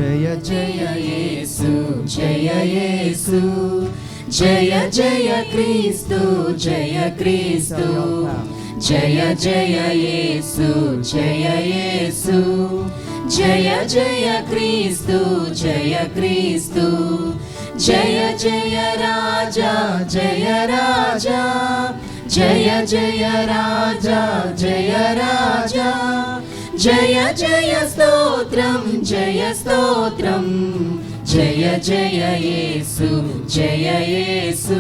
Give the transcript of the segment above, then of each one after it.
జయ జయ యేసు జయ యేసు జయ జయ క్రీస్తు జయ క్రీస్తు జయ జయ యేసు జయ యేసు జయ జయ క్రీస్తు జయ క్రీస్తు జయ జయ రాజా జయ రాజా జయ జయ రాజా జయ రాజా జయ జయ స్తోత్రం జయ స్తోత్రం జయ జయ యేసు జయ యేసు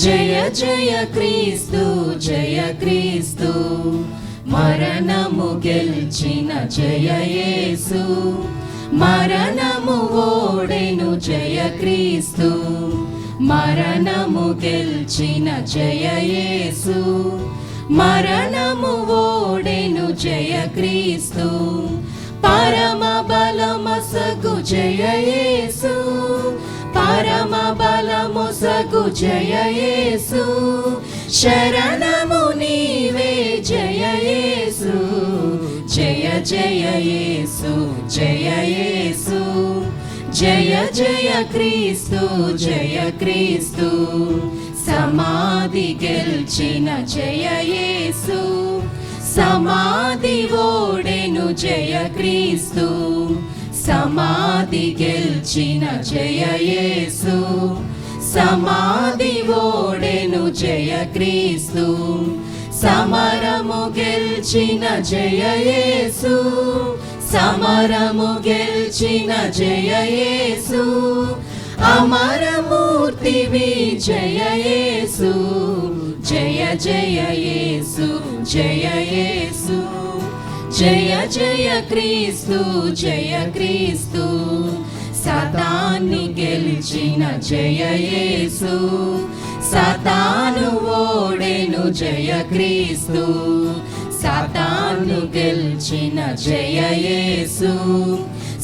జయ జయ క్రీస్తు జయ క్రీస్తు మరణము గెల్చిన జయ యేసు మరణము ఓడెను జయ క్రీస్తు మరణము గెల్చిన జయ యేసు మరణము ఓడెను జయ క్రీస్తు పరమ బలమసగు జయ యేసు పరమ బలమసగు జయ యేసు శరణము నీవే జయ యేసు జయ జయ యేసు జయ యేసు జయ జయ క్రీస్తు జయ క్రీస్తు సమాధి గెల్చిన జయ యేసు సమాధి ఓడెను జయ క్రీస్తు సమాధి గెల్చిన జయ యేసు సమాధి ఓడెను జయ క్రీస్తు సమరము గెల్చిన జయ యేసు సమరము గెల్చిన జయ యేసు అమరమూర్తివి జయ యేసు జయ జయ యేసు జయ యేసు జయ జయ క్రీస్తు జయ క్రీస్తు సాతాన్ని గెలిచిన జయ యేసు సాతాను ఓడెను జయ క్రీస్తు సాతాను గెలిచిన జయ యేసు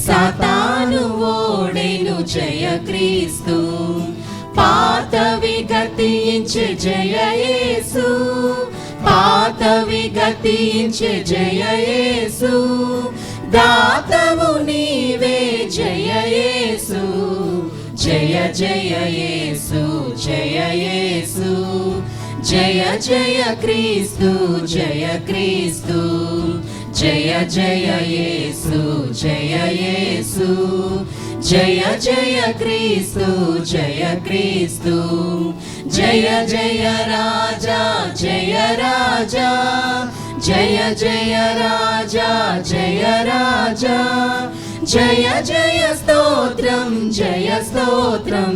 సాతాను ఓడెను జయ క్రీస్తు పాతవి గతించే జయ యేసు పాతవి గతించే జయ యేసు దాతవు నీవే జయ యేసు జయ జయ యేసు జయ యేసు జయ జయ క్రీస్తు జయ క్రీస్తు జయ జయ యేసు జయ యేసు జయ జయ క్రీస్తు జయ క్రీస్తు జయ జయ రాజా జయ రాజా జయ జయ రాజా జయ రాజా జయ జయ స్తోత్రం జయ స్తోత్రం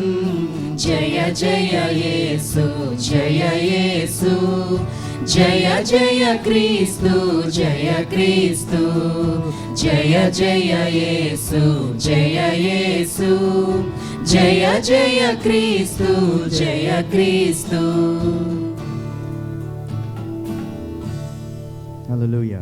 జయ జయ యేసు జయ యేసు జయ జయ క్రీస్తు జయ క్రీస్తు జయ జయ యేసు జయ యేసు జయ జయ క్రీస్తు జయ క్రీస్తు. హల్లెలూయా.